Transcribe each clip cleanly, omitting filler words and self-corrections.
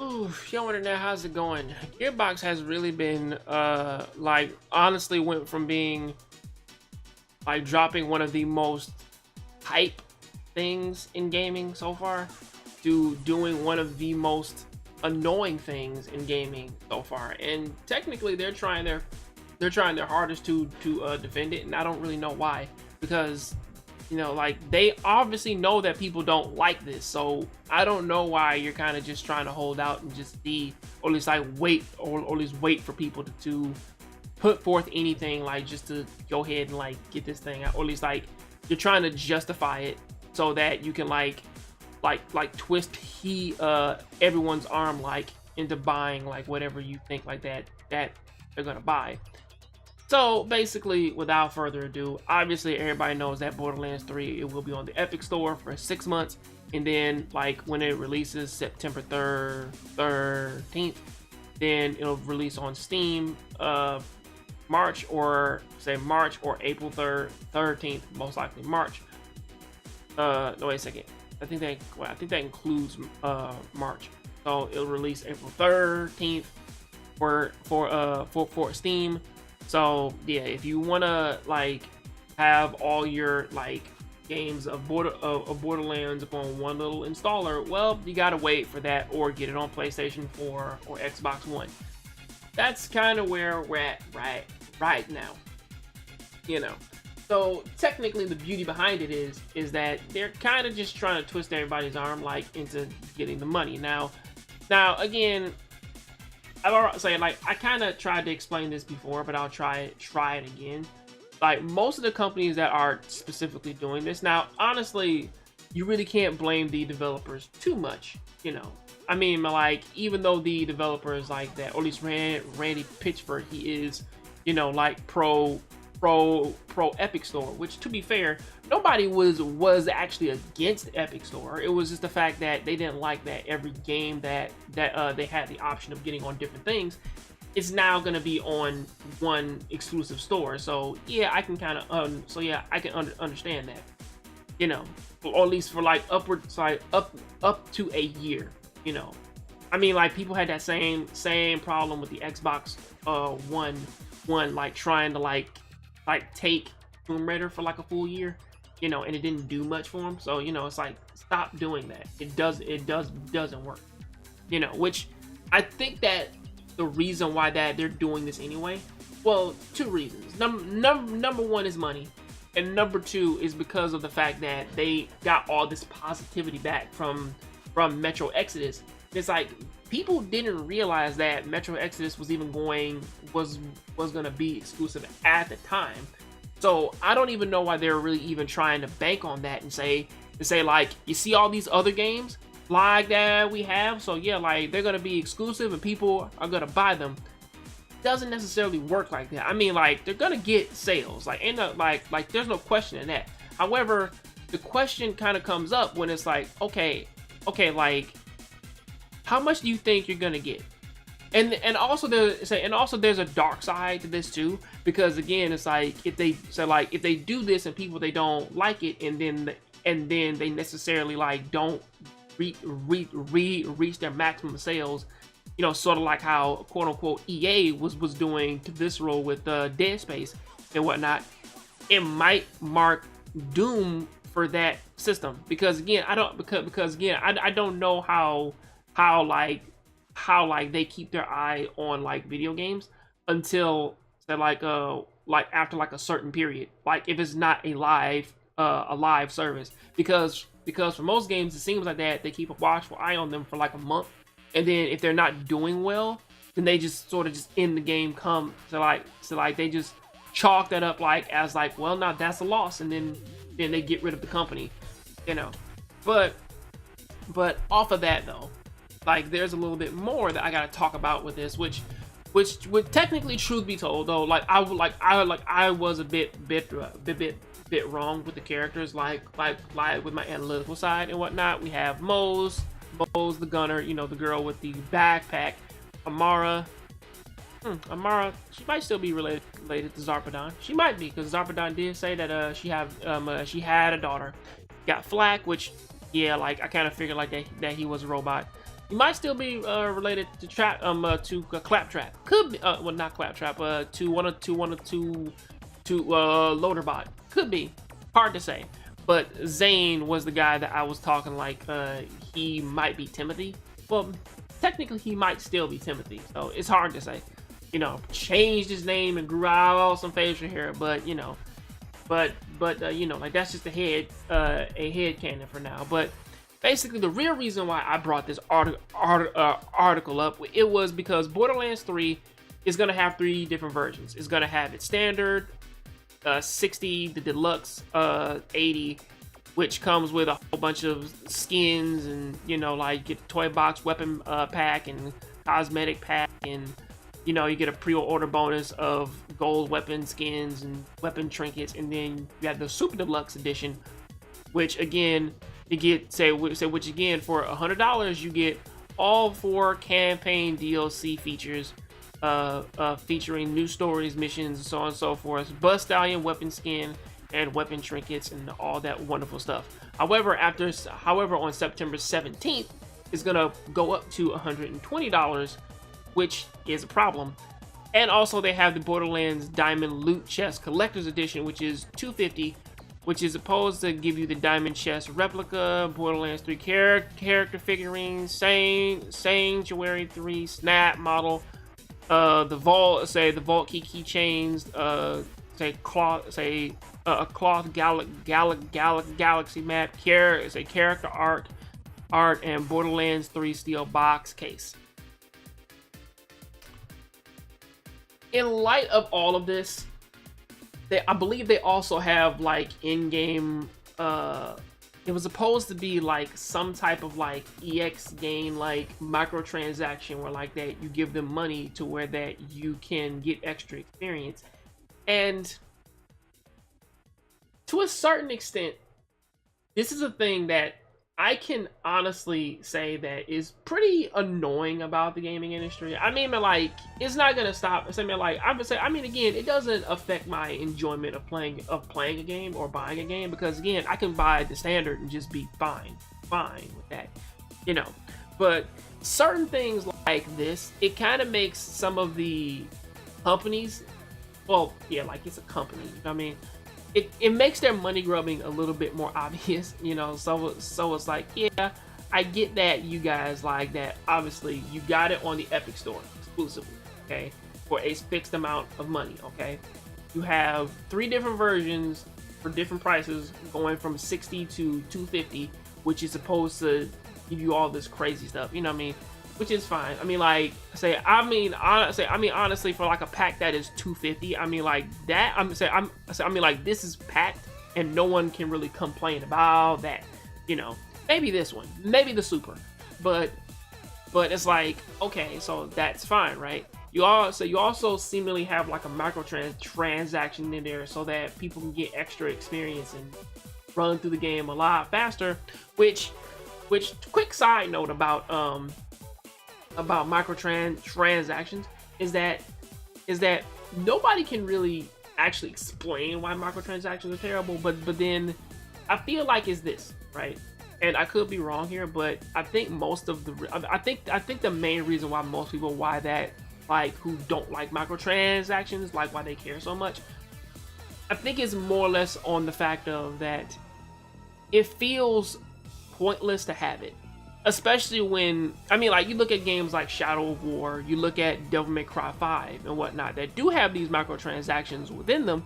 Ooh, y'all wanna know how's it going? Gearbox has really been like honestly went from being like dropping one of the most hype things in gaming so far to doing one of the most annoying things in gaming so far. And technically they're trying their hardest to defend it, and I don't really know why, because like they obviously know that people don't like this. So I don't know why you're kind of just trying to hold out and just see, or at least like wait, or at least wait for people to put forth anything, like just to go ahead and like get this thing out, or at least like you're trying to justify it so that you can like twist everyone's arm like into buying like whatever you think like that they're gonna buy. So basically, without further ado, obviously everybody knows that Borderlands 3, it will be on the Epic Store for 6 months, and then like when it releases September 13th, then it'll release on Steam March or April 13th, most likely March. No, wait a second. I think that includes March. So it'll release April 13th for Steam. So yeah, if you wanna like have all your like games of Borderlands upon one little installer, well, you gotta wait for that or get it on PlayStation 4 or Xbox One. That's kind of where we're at right now. You know. So technically, the beauty behind it is that they're kind of just trying to twist everybody's arm like into getting the money. Now again, I've already say like I kind of tried to explain this before, but I'll try it again. Like most of the companies that are specifically doing this now, honestly, you really can't blame the developers too much. I mean, like even though the developers like that, or at least Randy Pitchford, he is, like pro Epic Store, which to be fair, nobody was actually against the Epic Store. It was just the fact that they didn't like that every game that they had the option of getting on different things is now going to be on one exclusive store. So yeah, I can kind of understand that, or at least for like upwards, like up to a year. I mean, like people had that same problem with the Xbox One, like trying to like take Tomb Raider for like a full year, and it didn't do much for them. So it's like, stop doing that. It doesn't work. Which I think that the reason why that they're doing this anyway, well, two reasons. Number one is money, and number two is because of the fact that they got all this positivity back from Metro Exodus. It's like people didn't realize that Metro Exodus was gonna be exclusive at the time. So I don't even know why they're really even trying to bank on that and say like, you see all these other games like that we have, so yeah, like they're gonna be exclusive and people are gonna buy them. Doesn't necessarily work like that. I mean, like they're gonna get sales, like like there's no question in that. However, the question kind of comes up when it's like, okay, like how much do you think you're gonna get? And also there's a dark side to this too, because again, it's like if they do this and people, they don't like it, and then they necessarily like don't reach their maximum sales, sort of like how quote unquote EA was doing to this role with Dead Space and whatnot. It might mark doom for that system, because again, I don't know how like they keep their eye on like video games until they're like after like a certain period, like if it's not a live service, because for most games it seems like that they keep a watchful eye on them for like a month, and then if they're not doing well, then they just sort of just end the game. So they just chalk that up like as like, well, now that's a loss, and then they get rid of the company, but off of that though, like there's a little bit more that I gotta talk about with this, which would technically, truth be told though, like I was a bit wrong with the characters, like with my analytical side and whatnot. We have Mose the gunner, the girl with the backpack. Amara, she might still be related to Zarpedon. She might be, because Zarpedon did say that she had a daughter. Got Flak, which yeah, like I kind of figured like that he was a robot. You might still be related to Claptrap. Could be, well, not Claptrap. To one of two Loaderbot. Could be. Hard to say. But Zane was the guy that I was talking like he might be Timothy. Well, technically he might still be Timothy. So it's hard to say. You know, changed his name and grew out some facial hair, but you know, but you know, like that's just a head canon for now. But basically, the real reason why I brought this article up, it was because Borderlands 3 is gonna have 3 different versions. It's gonna have its standard, 60, the deluxe, 80, which comes with a whole bunch of skins and, you know, like get the toy box weapon pack and cosmetic pack, and you know, you get a pre-order bonus of gold weapon skins and weapon trinkets, and then you have the super deluxe edition, which again you get which again for $100 you get all 4 campaign DLC features, featuring new stories, missions, and so on and so forth, Buzz Stallion weapon skin and weapon trinkets and all that wonderful stuff. However, on September 17th, it's gonna go up to $120, which is a problem. And also they have the Borderlands Diamond Loot Chest Collector's Edition, which is $250, which is supposed to give you the Diamond Chest replica, Borderlands 3 character figurines, Sanctuary 3 Snap model, the Vault key keychains, a cloth galaxy map, character art, and Borderlands 3 steel box case. In light of all of this, I believe they also have like in-game, it was supposed to be like some type of like EX gain, like microtransaction, where like that you give them money to where that you can get extra experience. And to a certain extent, this is a thing that I can honestly say that is pretty annoying about the gaming industry. I mean, like, it's not gonna stop. I mean, again, it doesn't affect my enjoyment of playing a game or buying a game, because again, I can buy the standard and just be fine with that, you know. But certain things like this, it kind of makes some of the companies, well, yeah, like it's a company, you know what I mean? It makes their money grubbing a little bit more obvious, you know. So it's like, yeah, I get that you guys like that. Obviously, you got it on the Epic Store exclusively, okay, for a fixed amount of money, okay. You have 3 different versions for different prices, going from 60 to 250, which is supposed to give you all this crazy stuff, you know what I mean? Which is fine. I mean, like, honestly, for like a pack that is $250, I mean, like that. I mean, like, this is packed, and no one can really complain about that. You know, maybe this one, maybe the super, but it's like, okay, so that's fine, right? You also seemingly have like a transaction in there so that people can get extra experience and run through the game a lot faster. Which quick side note about microtransactions is that nobody can really actually explain why microtransactions are terrible, but then I feel like it's this, right? And I could be wrong here, but I think I think the main reason why most people who don't like microtransactions, like why they care so much, I think is more or less on the fact of that it feels pointless to have it. Especially when, I mean, like, you look at games like Shadow of War, you look at Devil May Cry 5 and whatnot, that do have these microtransactions within them,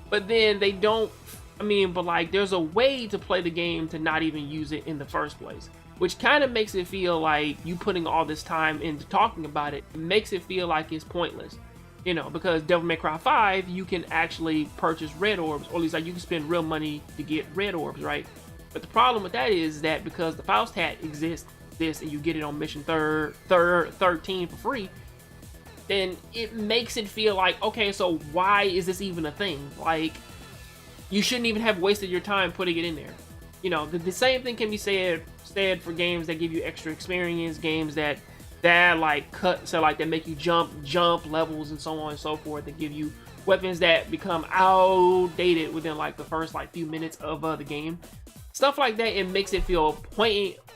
but then they don't, I mean, but like, there's a way to play the game to not even use it in the first place, which kind of makes it feel like you putting all this time into talking about it, makes it feel like it's pointless, you know, because Devil May Cry 5, you can actually purchase red orbs, or at least like you can spend real money to get red orbs, right? But the problem with that is that because the Faust hat exists, and you get it on mission 13 for free, then it makes it feel like, okay, so why is this even a thing? Like, you shouldn't even have wasted your time putting it in there. You know, the same thing can be said for games that give you extra experience, games that like that make you jump levels and so on and so forth, that give you weapons that become outdated within like the first like few minutes of the game. Stuff like that, it makes it feel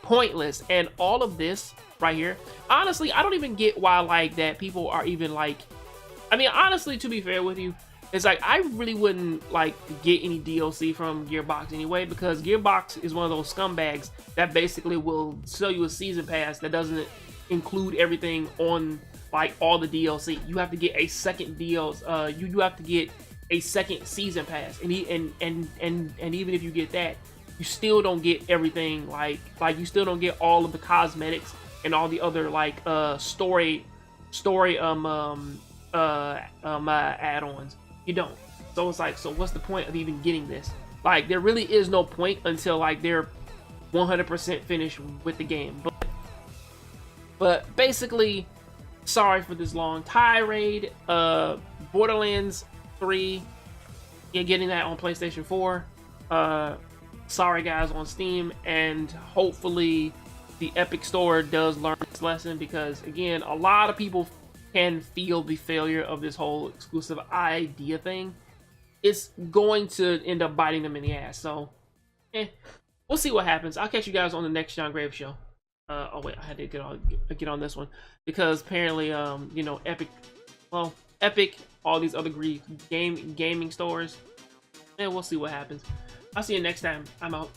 pointless. And all of this right here, honestly, I don't even get why like that people are even like, I mean, honestly, to be fair with you, it's like I really wouldn't like get any DLC from Gearbox anyway, because Gearbox is one of those scumbags that basically will sell you a season pass that doesn't include everything on like all the DLC. You have to get a second DLC. You have to get a second season pass, and even if you get that, you still don't get everything. Like you still don't get all of the cosmetics and all the other like story add-ons. You don't. So it's like, so what's the point of even getting this? Like, there really is no point until like they're 100% finished with the game. But basically, sorry for this long tirade. Borderlands 3, you're getting that on PlayStation 4. Sorry guys, on Steam, and hopefully the Epic Store does learn its lesson, because again, a lot of people can feel the failure of this whole exclusive idea thing. It's going to end up biting them in the ass. So, we'll see what happens. I'll catch you guys on the next Jongravesshow. Oh wait, I had to get on this one because apparently, you know, Epic, all these other gaming stores. And we'll see what happens. I'll see you next time. I'm out.